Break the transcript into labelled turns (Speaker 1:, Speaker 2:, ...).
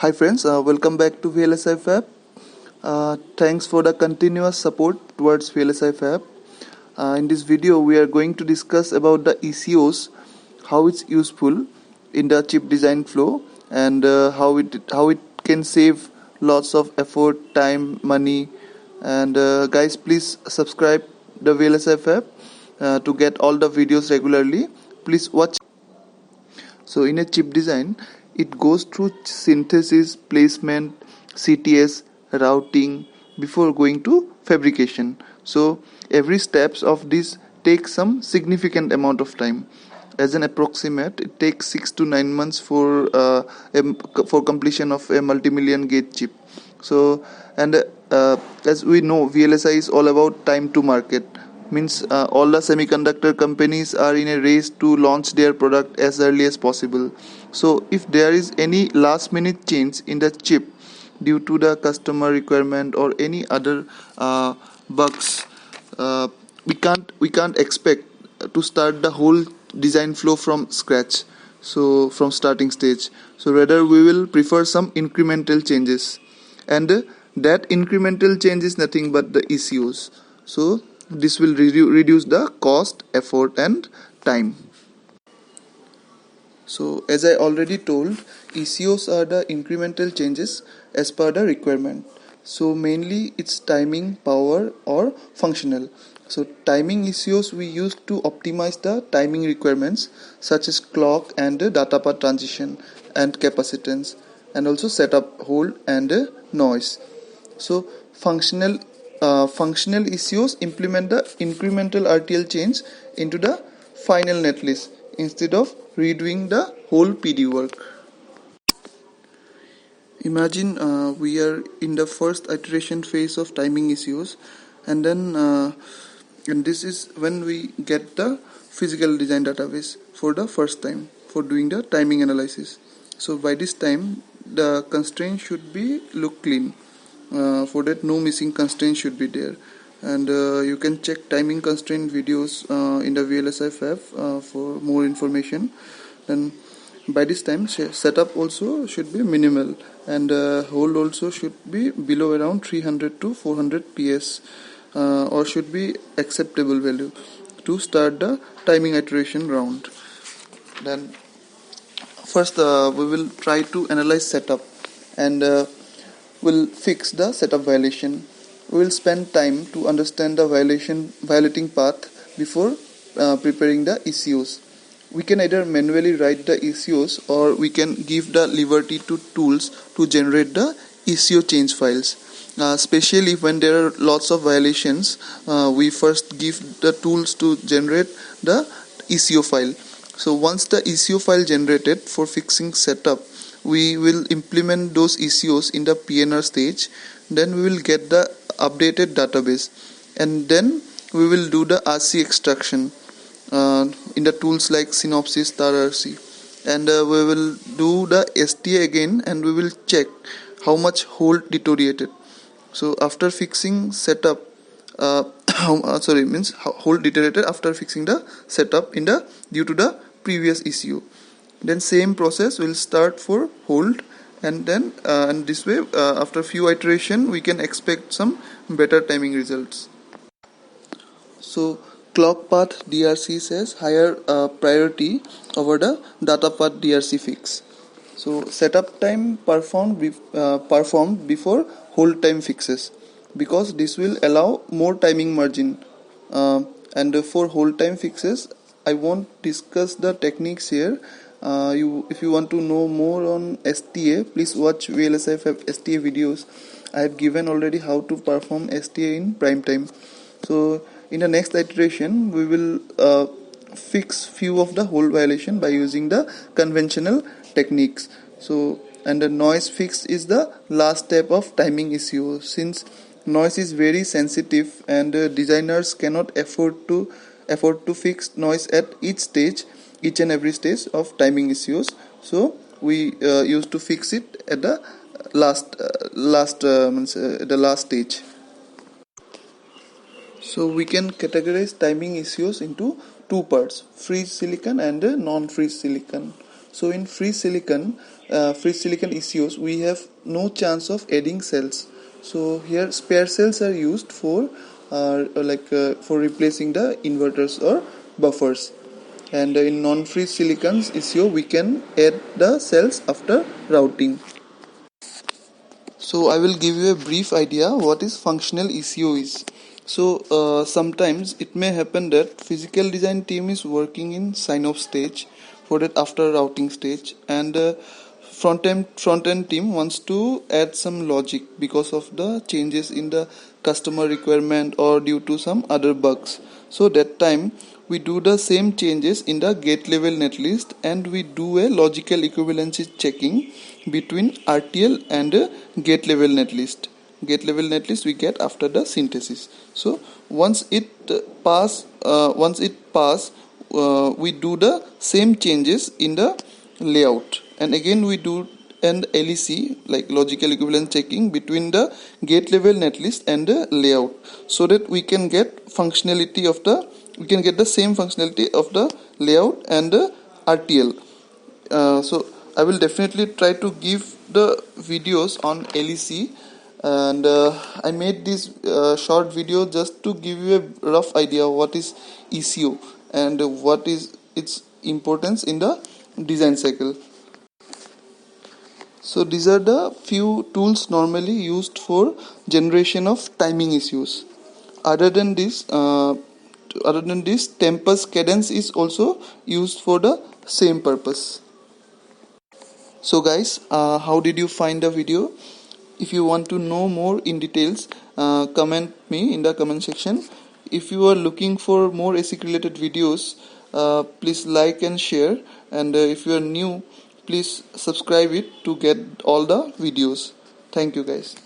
Speaker 1: Hi friends, welcome back to VLSI Fab. Thanks for the continuous support towards VLSI Fab. In this video, we are going to discuss about the ECOs, how it's useful in the chip design flow, and how it can save lots of effort, time, money. And guys, please subscribe the VLSI Fab to get all the videos regularly. Please watch. So in a chip design, it goes through synthesis, placement, CTS, routing before going to fabrication. So every steps of this takes some significant amount of time. As an approximate, it takes 6 to 9 months for completion of a multi-million gate chip. So and as we know, VLSI is all about time to market. Means all the semiconductor companies are in a race to launch their product as early as possible. So if there is any last minute change in the chip due to the customer requirement or any other bugs, uh, we can't expect to start the whole design flow from scratch, so from starting stage. So rather we will prefer some incremental changes, and that incremental change is nothing but the ECOs. So this will reduce the cost, effort and time. So as I already told, ECOs are the incremental changes as per the requirement. So mainly it's timing, power or functional. So timing ECOs we use to optimize the timing requirements such as clock and data path transition and capacitance, and also setup, hold and noise. So functional ECOs implement the incremental RTL change into the final netlist instead of redoing the whole PD work. Imagine we are in the first iteration phase of timing ECOs, and then and this is when we get the physical design database for the first time for doing the timing analysis. So by this time the constraint should be look clean. For that, no missing constraint should be there, and you can check timing constraint videos in the VLSI Fab for more information. Then by this time setup also should be minimal, and hold also should be below around 300 to 400 ps, or should be acceptable value to start the timing iteration round. Then first we will try to analyze setup, and will fix the setup violation. We will spend time to understand the violating path before preparing the ECOs. We can either manually write the ECOs, or we can give the liberty to tools to generate the ECO change files. Especially when there are lots of violations, we first give the tools to generate the ECO file. So once the ECO file generated for fixing setup, we will implement those ECOs in the PNR stage. Then we will get the updated database, and then we will do the RC extraction in the tools like Synopsys, StarRC, and we will do the STA again, and we will check how much hold deteriorated. So after fixing setup, hold deteriorated after fixing the setup in the due to the previous ECO. Then same process will start for hold, and then and this way after few iteration we can expect some better timing results. So clock path DRC says higher priority over the data path DRC fix. So setup time performed before hold time fixes, because this will allow more timing margin. And for hold time fixes, I won't discuss the techniques here. If you want to know more on STA, please watch VLSI Fab STA videos. I have given already how to perform STA in prime time. So in the next iteration, we will fix few of the hold violation by using the conventional techniques. So, and the noise fix is the last step of timing ECO, since noise is very sensitive, and designers cannot afford to fix noise at each and every stage of timing ECOs. So we used to fix it at the last stage. So we can categorize timing ECOs into two parts: freeze silicon and non-freeze silicon. So in free silicon ECUs, we have no chance of adding cells. So here spare cells are used for for replacing the inverters or buffers. And in non-free silicons ECU, we can add the cells after routing. So I will give you a brief idea what is functional ECU is. So sometimes it may happen that physical design team is working in sign-off stage for that after routing stage, and front end team wants to add some logic because of the changes in the customer requirement or due to some other bugs. So that time we do the same changes in the gate level netlist, and we do a logical equivalency checking between RTL and gate level netlist. Gate level netlist we get after the synthesis. So once it pass, we do the same changes in the layout, and again we do an LEC, like logical equivalence checking, between the gate level netlist and the layout, so that we can get the same functionality of the layout and the RTL. So I will definitely try to give the videos on LEC, and I made this short video just to give you a rough idea what is ECU and what is its importance in the design cycle. So these are the few tools normally used for generation of timing issues. Other than this, Tempus Cadence is also used for the same purpose. So guys, how did you find the video? If you want to know more in details, comment me in the comment section. If you are looking for more ASIC related videos, please like and share, and if you are new, please subscribe it to get all the videos. Thank you guys.